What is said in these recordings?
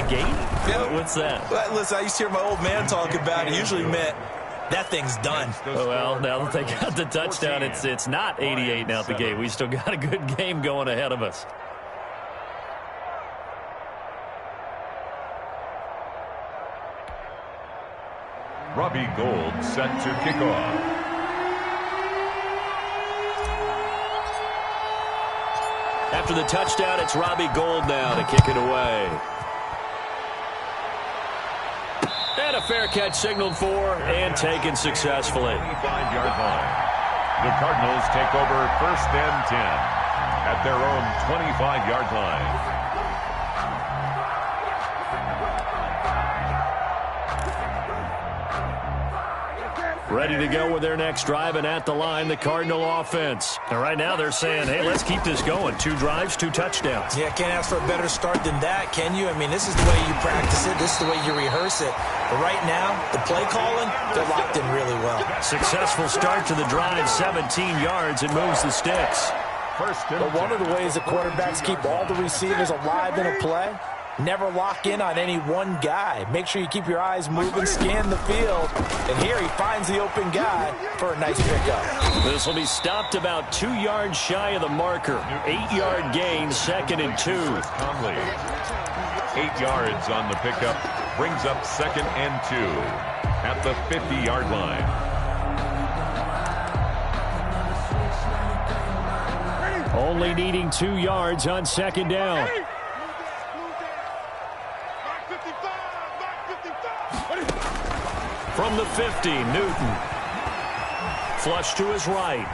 gate? Yeah. What's that? Well, listen, I used to hear my old man talk about it. It usually meant that thing's done. Well, now that they got the touchdown, it's not 88 now at the gate. We still got a good game going ahead of us. Robbie Gould set to kick off. After the touchdown, it's Robbie Gould now to kick it away. And a fair catch signaled for and taken successfully. 25-yard line. The Cardinals take over 1st and 10 at their own 25-yard line. Ready to go with their next drive, and at the line, the Cardinal offense. And right now they're saying, hey, let's keep this going. 2 drives, 2 touchdowns. Yeah, can't ask for a better start than that, can you? I mean, this is the way you practice it. This is the way you rehearse it. But right now, the play calling, they're locked in really well. Successful start to the drive, 17 yards. It moves the sticks. But one of the ways that quarterbacks keep all the receivers alive in a play, never lock in on any one guy. Make sure you keep your eyes moving, scan the field. And here he finds the open guy for a nice pickup. This will be stopped about 2 yards shy of the marker. 8-yard gain, 2nd and 2. Conley. 8 yards on the pickup. Brings up 2nd and 2 at the 50-yard line. Only needing 2 yards on 2nd down. From the 50, Newton. Flush to his right.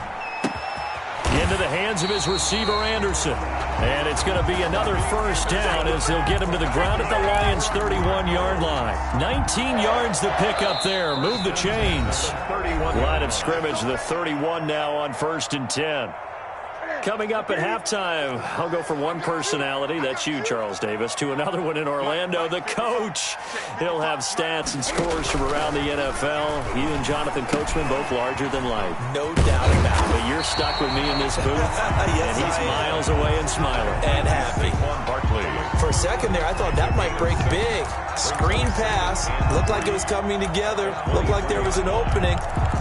Into the hands of his receiver, Anderson. And it's going to be another 1st down as they'll get him to the ground at the Lions' 31-yard line. 19 yards to pick up there. Move the chains. Line of scrimmage, the 31 now on 1st and 10. Coming up at halftime, I'll go from one personality, that's you, Charles Davis, to another one in Orlando, the coach. He'll have stats and scores from around the NFL. You and Jonathan Coachman, both larger than life. No doubt about it. But you're stuck with me in this booth, yes, and he's miles away and smiling. And happy. Barkley. For a second there, I thought that might break big. Screen pass. Looked like it was coming together. Looked like there was an opening.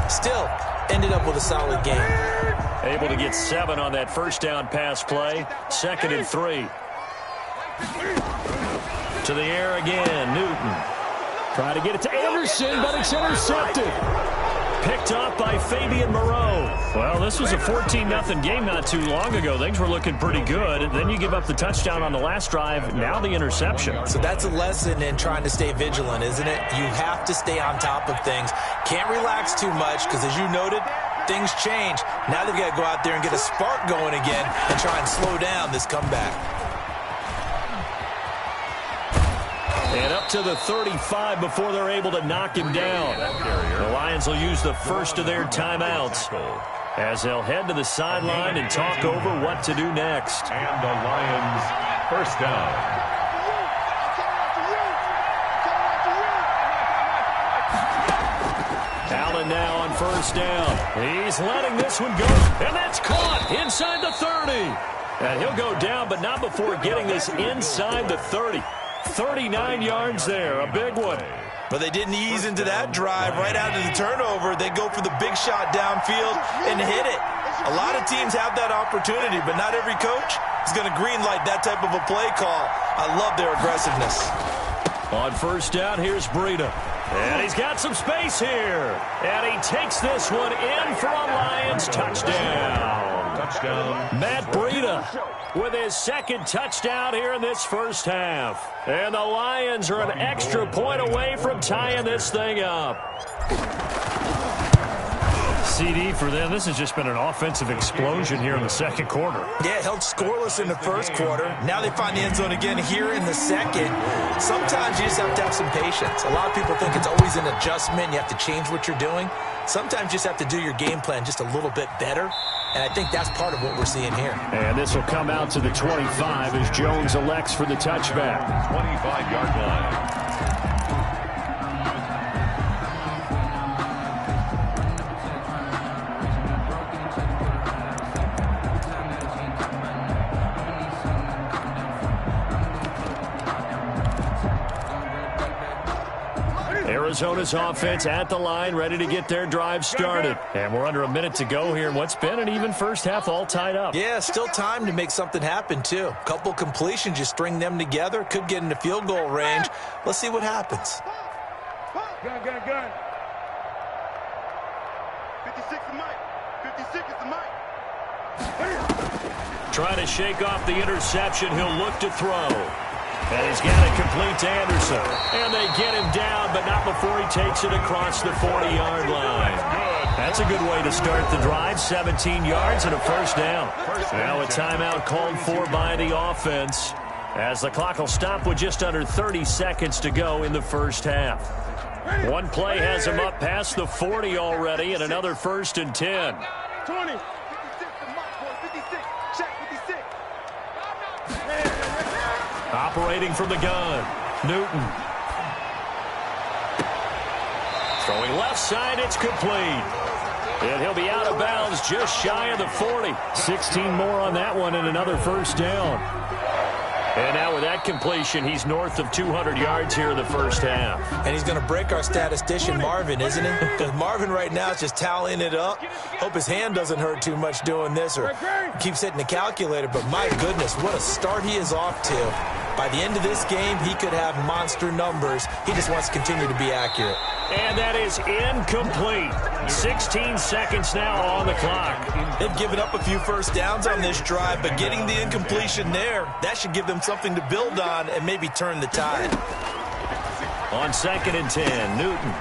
Still, ended up with a solid game. Able to get 7 on that 1st down pass play. 2nd and 3. To the air again, Newton. Try to get it to Anderson, but it's intercepted. Picked off by Fabian Moreau. Well, this was a 14-0 game not too long ago. Things were looking pretty good. And then you give up the touchdown on the last drive. Now the interception. So that's a lesson in trying to stay vigilant, isn't it? You have to stay on top of things. Can't relax too much because, as you noted, things change. Now they've got to go out there and get a spark going again and try and slow down this comeback. And up to the 35 before they're able to knock him down. The Lions will use the first of their timeouts as they'll head to the sideline and talk over what to do next. And the Lions 1st down. Allen now on 1st down. He's letting this one go, and that's caught inside the 30. And he'll go down, but not before getting this inside the 30. 39 yards there, a big one. But they didn't ease into that drive right out of the turnover. They go for the big shot downfield and hit it. A lot of teams have that opportunity, but not every coach is going to greenlight that type of a play call. I love their aggressiveness. On 1st down, here's Breida. And he's got some space here. And he takes this one in for a Lions touchdown. Matt Breida with his 2nd touchdown here in this 1st half. And the Lions are an extra point away from tying this thing up. CD for them. This has just been an offensive explosion here in the 2nd quarter. Yeah, held scoreless in the 1st quarter. Now they find the end zone again here in the 2nd. Sometimes you just have to have some patience. A lot of people think it's always an adjustment. You have to change what you're doing. Sometimes you just have to do your game plan just a little bit better. And I think that's part of what we're seeing here. And this will come out to the 25 as Jones elects for the touchback. 25-yard line. Arizona's offense at the line, ready to get their drive started. And we're under a minute to go here in what's been an even first half, all tied up. Yeah, still time to make something happen, too. Couple completions, just string them together. Could get into field goal range. Let's see what happens. Gun. 56 is Mike. 56 is the Mike. Trying to shake off the interception. He'll look to throw. And he's got it complete to Anderson. And they get him down, but not before he takes it across the 40-yard line. That's a good way to start the drive. 17 yards and a first down. Now a timeout called for by the offense, as the clock will stop with just under 30 seconds to go in the first half. One play has him up past the 40 already, and another 1st and 10. 20. Operating from the gun, Newton. Throwing left side, it's complete. And he'll be out of bounds just shy of the 40. 16 more on that one and another first down. And now with that completion, he's north of 200 yards here in the first half. And he's going to break our statistician, Marvin, isn't he? Because Marvin right now is just tallying it up. Hope his hand doesn't hurt too much doing this or keeps hitting the calculator. But my goodness, what a start he is off to. By the end of this game, he could have monster numbers. He just wants to continue to be accurate. And that is incomplete. 16 seconds now on the clock. They've given up a few first downs on this drive, but getting the incompletion there, that should give them something to build on and maybe turn the tide. On 2nd and 10, Newton.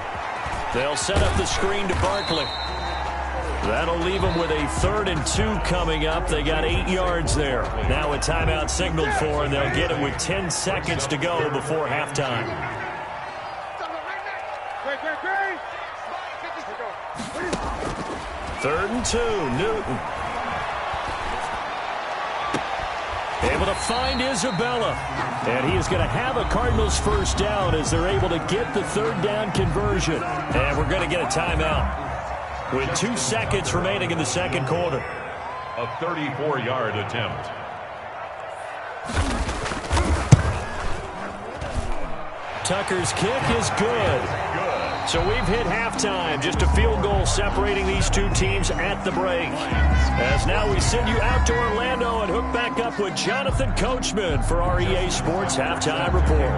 They'll set up the screen to Barkley. That'll leave them with a 3rd and 2 coming up. They got 8 yards there. Now a timeout signaled for, and they'll get it with 10 seconds to go before halftime. 3rd and 2, Newton. Able to find Isabella. And he is going to have a Cardinals first down as they're able to get the 3rd down conversion. And we're going to get a timeout with 2 seconds remaining in the second quarter. A 34-yard attempt. Tucker's kick is good. So we've hit halftime. Just a field goal separating these two teams at the break. As now we send you out to Orlando and hook back up with Jonathan Coachman for our EA Sports Halftime Report.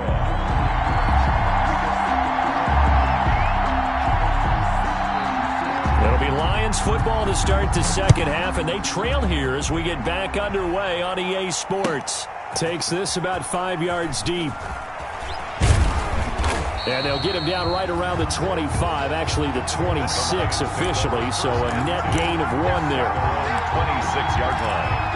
It'll be Lions football to start the second half, and they trail here as we get back underway on EA Sports. Takes this about 5 yards deep. And they'll get him down right around the 25, actually the 26 officially, so a net gain of 1 there. 26-yard line.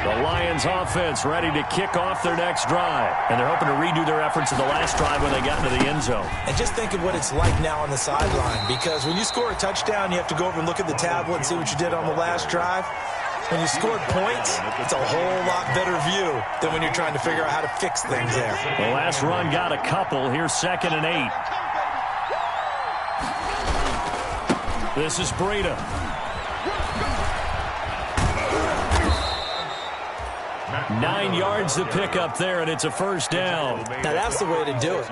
The Lions offense ready to kick off their next drive. And they're hoping to redo their efforts in the last drive when they got into the end zone. And just think of what it's like now on the sideline, because when you score a touchdown, you have to go over and look at the tablet and see what you did on the last drive. When you scored points, it's a whole lot better view than when you're trying to figure out how to fix things there. The last run got a couple. Here's 2nd and 8. This is Breida. Nine yards to pick up there, and it's a first down. Now that's the way to do it.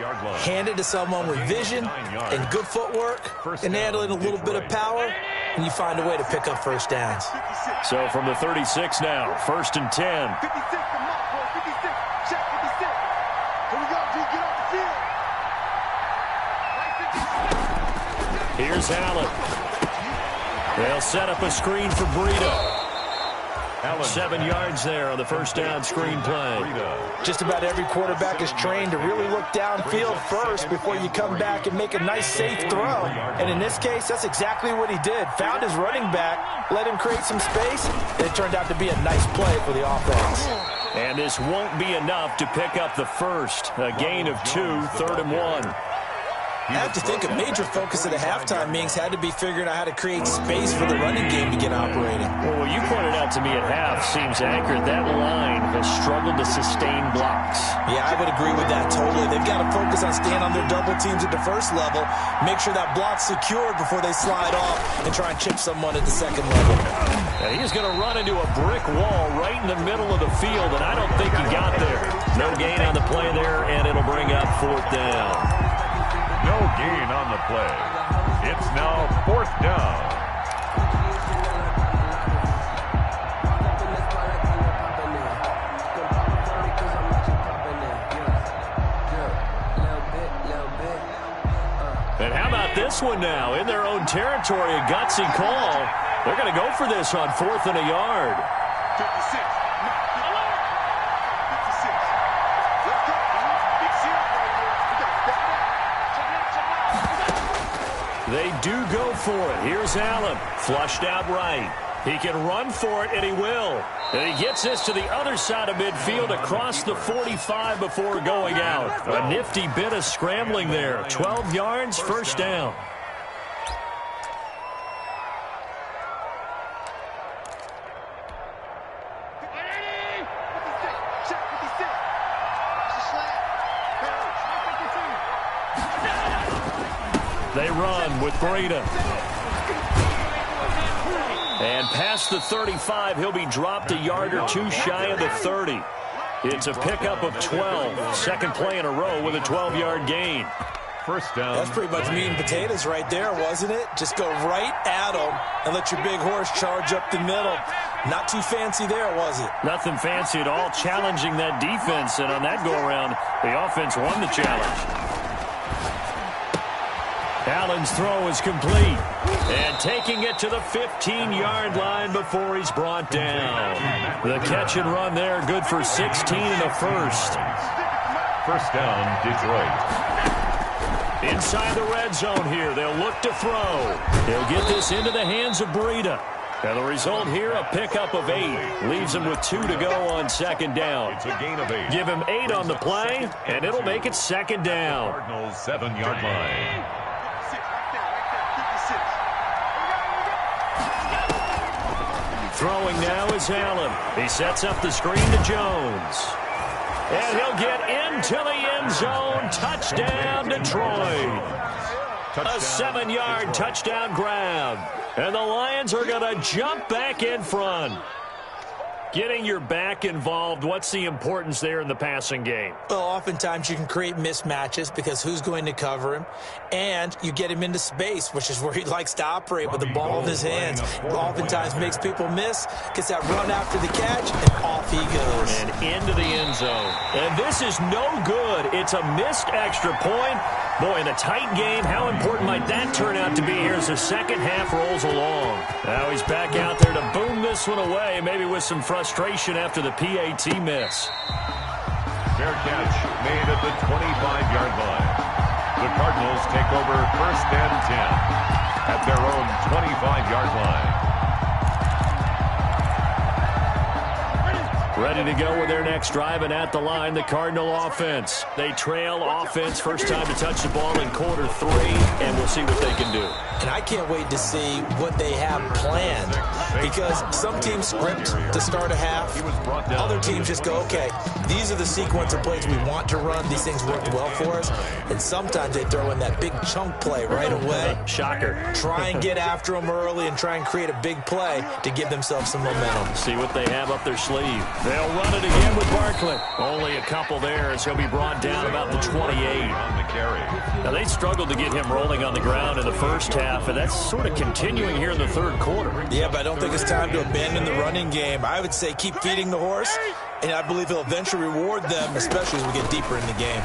Hand it to someone with vision and good footwork and handle it a little bit of power, and you find a way to pick up first downs. So from the 36 now, 1st and 10. Here's Allen. They'll set up a screen for Breida. 7 yards there on the first down screen play. Just about every quarterback is trained to really look downfield first before you come back and make a nice, safe throw. And in this case, that's exactly what he did. Found his running back, let him create some space, and it turned out to be a nice play for the offense. And this won't be enough to pick up the first. A gain of 2, 3rd and 1. I have to think a major focus of the halftime meetings had to be figuring out how to create space for the running game to get operating. Well, what you pointed out to me at half seems accurate. That line has struggled to sustain blocks. Yeah, I would agree with that totally. They've got to focus on staying on their double teams at the first level, make sure that block's secured before they slide off and try and chip someone at the second level. And he's going to run into a brick wall right in the middle of the field, and I don't think he got there. No gain on the play there, and it'll bring up 4th down. No gain on the play. It's now 4th down. And how about this one now? In their own territory, a gutsy call. They're going to go for this on 4th and a yard. 56. They do go for it. Here's Allen, flushed out right. He can run for it, and he will. And he gets this to the other side of midfield across the 45 before going out. A nifty bit of scrambling there. 12 yards, 1st down. They run with Breida. And past the 35, he'll be dropped a yard or two shy of the 30. It's a pickup of 12. Second play in a row with a 12-yard gain. 1st down. That's pretty much meat and potatoes right there, wasn't it? Just go right at them and let your big horse charge up the middle. Not too fancy there, was it? Nothing fancy at all, challenging that defense. And on that go-around, the offense won the challenge. Allen's throw is complete. And taking it to the 15-yard line before he's brought down. The catch and run there, good for 16 and a 1st. 1st down, Detroit. Inside the red zone here, they'll look to throw. He'll get this into the hands of Breida. And the result here, a pickup of 8. Leaves him with 2 to go on 2nd down. It's a gain of 8. Give him 8 on the play, and it'll make it 2nd down. Cardinals 7-yard line. Throwing now is Allen. He sets up the screen to Jones. And he'll get into the end zone. Touchdown, Detroit. A 7-yard touchdown grab. And the Lions are going to jump back in front. Getting your back involved, what's the importance there in the passing game? Well, oftentimes you can create mismatches because who's going to cover him? And you get him into space, which is where he likes to operate with the ball in his hands. Oftentimes makes people miss, gets that run after the catch, and off he goes. And into the end zone. And this is no good. It's a missed extra point. Boy, in a tight game, how important might that turn out to be here as the second half rolls along? Now he's back out there to boom this one away, maybe with some frustration after the PAT miss. Fair catch made at the 25-yard line. The Cardinals take over 1st and 10 at their own 25-yard line. Ready to go with their next drive, and at the line, the Cardinal offense. They trail offense, first time to touch the ball in quarter 3, and we'll see what they can do. And I can't wait to see what they have planned, because some teams script to start a half. Other teams just go, okay, these are the sequence of plays we want to run. These things work well for us. And sometimes they throw in that big chunk play right away. Shocker. Try and get after them early and try and create a big play to give themselves some momentum. See what they have up their sleeve. They'll run it again with Barkley. Only a couple there as he'll be brought down about the 28. On the carry. Now, they struggled to get him rolling on the ground in the first half, and that's sort of continuing here in the third quarter. Yeah, but I don't think it's time to abandon the running game. I would say keep feeding the horse, and I believe he'll eventually reward them, especially as we get deeper in the game.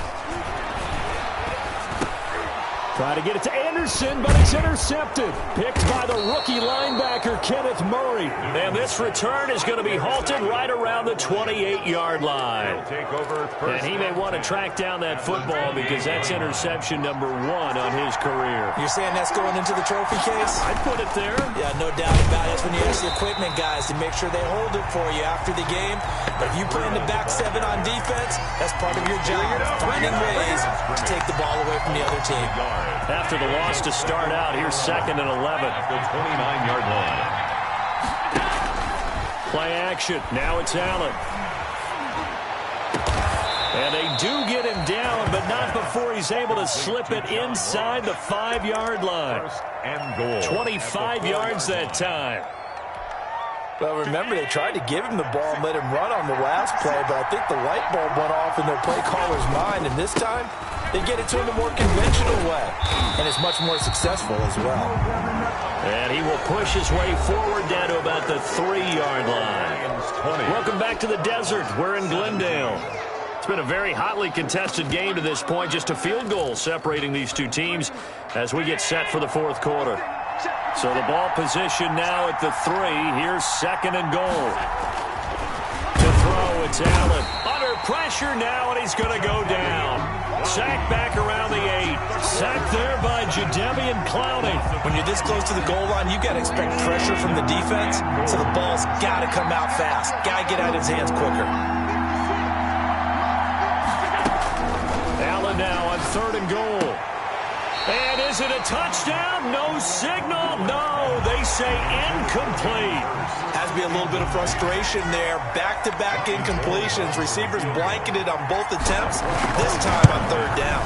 Try to get it to Anderson, but it's intercepted. Picked by the rookie linebacker, Kenneth Murray. And this return is going to be halted right around the 28-yard line. Take over first. And he may want to track down that football because that's interception number 1 on his career. You're saying that's going into the trophy case? I'd put it there. Yeah, no doubt about it. That's when you ask the equipment guys to make sure they hold it for you after the game. But if you play in the back 7 on defense, that's part of your job, finding ways to take the ball away from the other team. After the loss to start out, here's 2nd and 11. At the 29-yard line. Play action. Now it's Allen. And they do get him down, but not before he's able to slip it inside the 5-yard line. First and goal. 25 yards that time. Well, remember, they tried to give him the ball and let him run on the last play, but I think the light bulb went off in their play caller's mind, and this time they get it to him a more conventional way, and it's much more successful as well. And he will push his way forward down to about the 3-yard line. Welcome back to the desert. We're in Glendale. It's been a very hotly contested game to this point, just a field goal separating these two teams as we get set for the fourth quarter. So the ball position now at the 3. Here's 2nd and goal. To throw, it's Allen. Under pressure now, and he's going to go down. Sacked back around the 8. Sacked there by Jadeveon Clowney. When you're this close to the goal line, you got to expect pressure from the defense, so the ball's got to come out fast. Got to get out of his hands quicker. Allen now on 3rd and goal. And is it a touchdown? No signal. No, they say incomplete. Has to be a little bit of frustration there. Back-to-back incompletions. Receivers blanketed on both attempts, this time on 3rd down.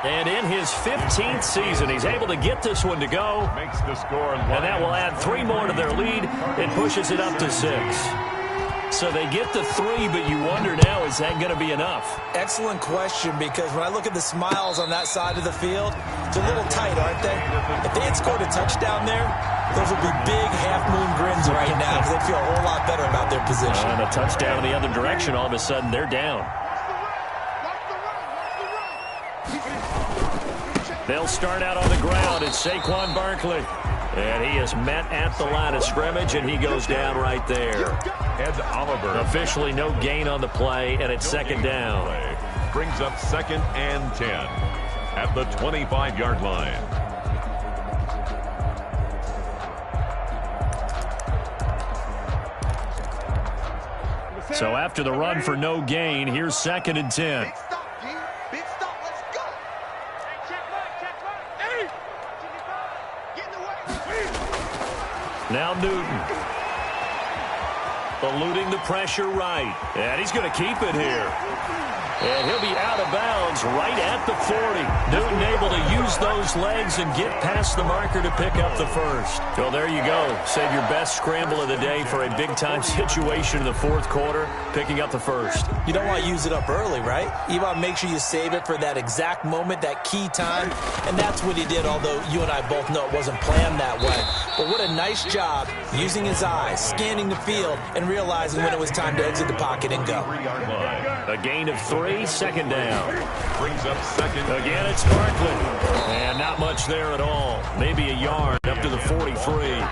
And in his 15th season, he's able to get this one to go. Makes the score. And that will add 3 more to their lead. It pushes it up to 6. So they get the 3, but you wonder now, is that going to be enough? Excellent question, because when I look at the smiles on that side of the field, it's a little tight, aren't they? If they had scored a touchdown there, those would be big half-moon grins right now, because they'd feel a whole lot better about their position. And a touchdown in the other direction, all of a sudden they're down. They'll start out on the ground. It's Saquon Barkley. And he is met at the line of scrimmage, and he goes down right there. Ed Oliver. Officially no gain on the play, and it's 2nd down. Brings up 2nd and 10 at the 25-yard line. So after the run for no gain, here's 2nd and 10. Big stop, G. Big stop. Let's go. Check mark. Hey. Get in the way. Now Newton. Eluding the pressure right. And he's going to keep it here. And he'll be out of bounds right at the 40. Newton able to use those legs and get past the marker to pick up the first. Well, there you go. Save your best scramble of the day for a big-time situation in the fourth quarter, picking up the first. You don't want to use it up early, right? You want to make sure you save it for that exact moment, that key time. And that's what he did, although you and I both know it wasn't planned that way. But what a nice job using his eyes, scanning the field, and realizing when it was time to exit the pocket and go. A gain of 3, 2nd down. Brings up 2nd. Again, it's Barkley. And not much there at all. Maybe a yard up to the 43.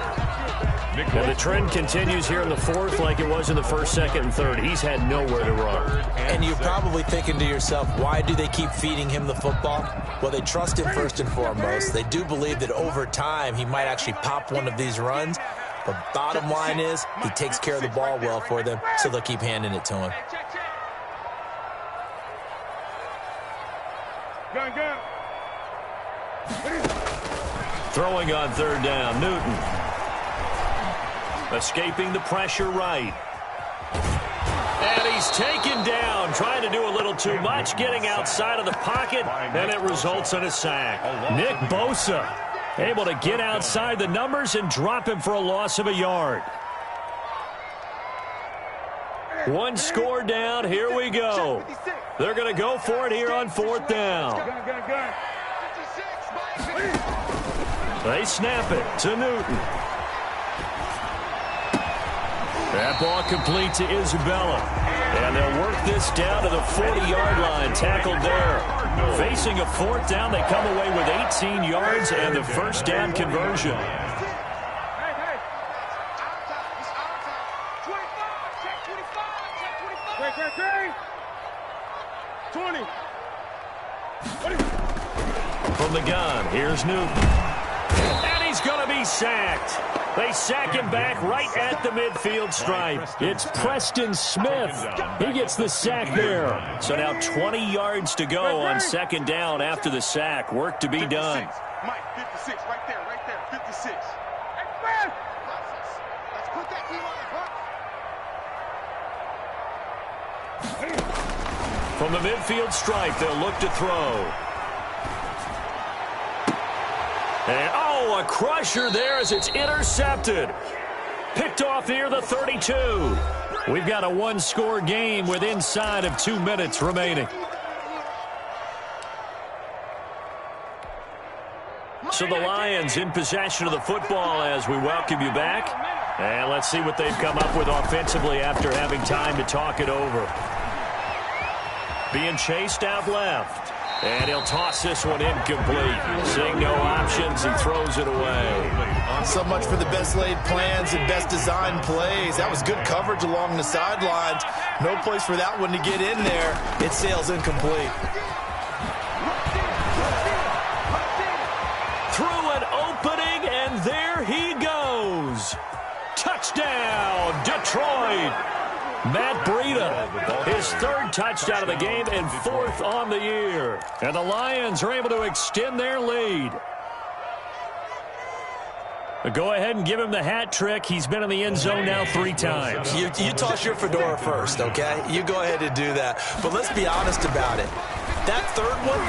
And the trend continues here in the 4th like it was in the 1st, 2nd, and 3rd. He's had nowhere to run. And you're probably thinking to yourself, why do they keep feeding him the football? Well, they trust him first and foremost. They do believe that over time he might actually pop one of these runs. But bottom line is he takes care of the ball well for them, so they'll keep handing it to him. Throwing on 3rd down, Newton. Escaping the pressure right. And he's taken down, trying to do a little too much, getting outside of the pocket, and it results in a sack. Nick Bosa able to get outside the numbers and drop him for a loss of a yard. 1 score down, here we go. They're going to go for it here on 4th down. They snap it to Newton. That ball complete to Isabella. And they'll work this down to the 40-yard line, tackled there. Facing a 4th down, they come away with 18 yards and the first down conversion. From the gun, here's Newton. And he's going to be sacked. They sack him back right at the midfield stripe. It's Preston Smith. He gets the sack there. So now 20 yards to go on 2nd down after the sack. Work to be done. Mike, 56, right there, 56. Let's put that D-line, From the midfield stripe, they'll look to throw. And, oh, a crusher there as it's intercepted. Picked off near the 32. We've got a one-score game with inside of 2 minutes remaining. So the Lions in possession of the football as we welcome you back. And let's see what they've come up with offensively after having time to talk it over. Being chased out left. And he'll toss this one incomplete. Seeing no options, he throws it away. So much for the best laid plans and best designed plays. That was good coverage along the sidelines. No place for that one to get in there. It sails incomplete. Through an opening, and there he goes. Touchdown, Detroit. Matt Breida, his third touchdown of the game and fourth on the year. And the Lions are able to extend their lead. But go ahead and give him the hat trick. He's been in the end zone now 3 times. You toss your fedora first, okay? You go ahead and do that. But let's be honest about it. That third one,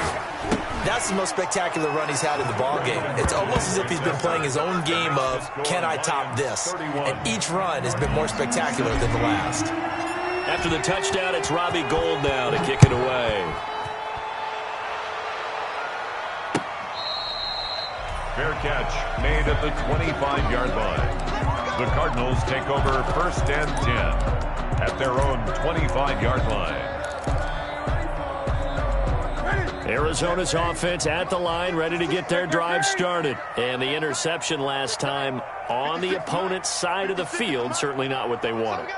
that's the most spectacular run he's had in the ballgame. It's almost as if he's been playing his own game of, can I top this? And each run has been more spectacular than the last. After the touchdown, it's Robbie Gould now to kick it away. Fair catch made at the 25-yard line. The Cardinals take over 1st and 10 at their own 25-yard line. Arizona's offense at the line, ready to get their drive started. And the interception last time on the opponent's side of the field, certainly not what they wanted.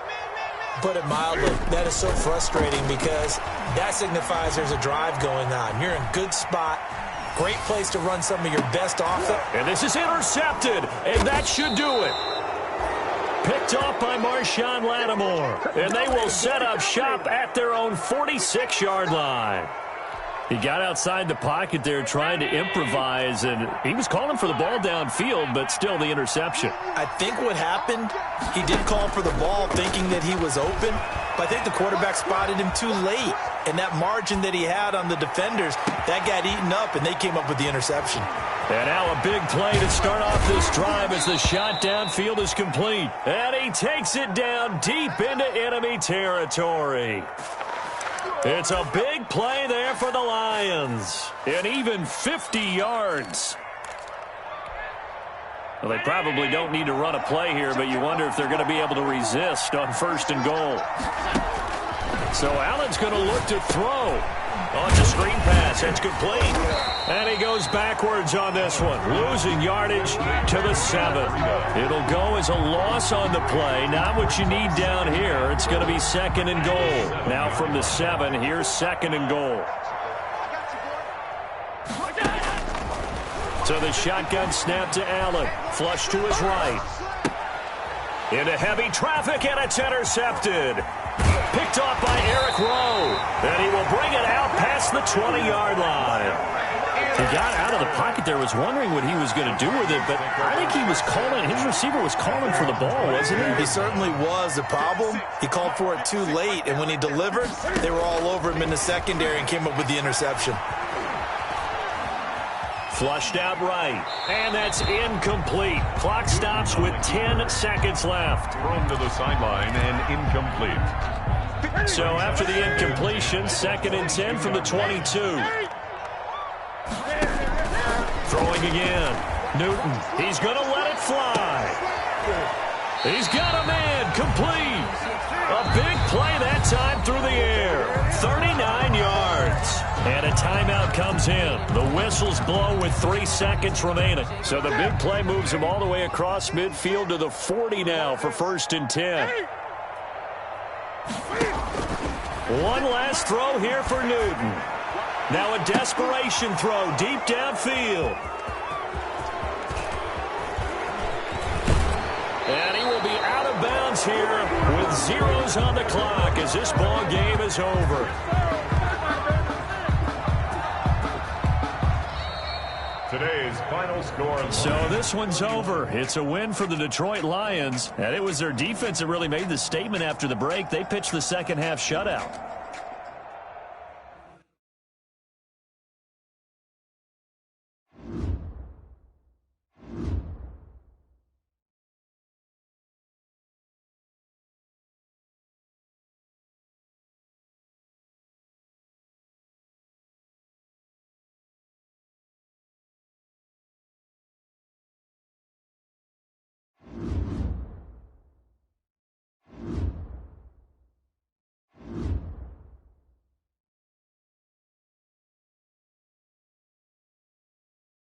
Put it mildly, that is so frustrating because that signifies there's a drive going on. You're in a good spot. Great place to run some of your best offense. And this is intercepted, and that should do it. Picked off by Marshawn Lattimore. And they will set up shop at their own 46-yard line. He got outside the pocket there trying to improvise, and he was calling for the ball downfield, but still the interception. I think what happened, he did call for the ball thinking that he was open, but I think the quarterback spotted him too late. And that margin that he had on the defenders, that got eaten up, and they came up with the interception. And now a big play to start off this drive as the shot downfield is complete. And he takes it down deep into enemy territory. It's a big play there for the Lions. And even 50 yards. Well, they probably don't need to run a play here, but you wonder if they're going to be able to resist on 1st and goal. So Allen's going to look to throw. Oh, it's a screen pass. That's complete. And he goes backwards on this one, losing yardage to the 7. It'll go as a loss on the play. Not what you need down here. It's going to be 2nd and goal. Now from the 7, here's 2nd and goal. So the shotgun snap to Allen. Flush to his right. Into heavy traffic, and it's intercepted. Picked off by Eric Rowe. And he will bring it out past the 20-yard line. He got out of the pocket there, was wondering what he was going to do with it, but I think he was calling, his receiver was calling for the ball, wasn't he? He certainly was. The problem, he called for it too late, and when he delivered, they were all over him in the secondary and came up with the interception. Flushed out right, and that's incomplete. Clock stops with 10 seconds left. Thrown to the sideline and incomplete. So after the incompletion, 2nd and 10 from the 22. Throwing again. Newton, he's going to let it fly. He's got a man, complete. A big play that time through the air. 39 yards. And a timeout comes in. The whistles blow with 3 seconds remaining. So the big play moves him all the way across midfield to the 40 now for 1st and 10. One last throw here for Newton. Now a desperation throw deep downfield. And he will be out of bounds here with zeros on the clock as this ball game is over. Today's final score. So this one's over. It's a win for the Detroit Lions. And it was their defense that really made the statement after the break. They pitched the second half shutout.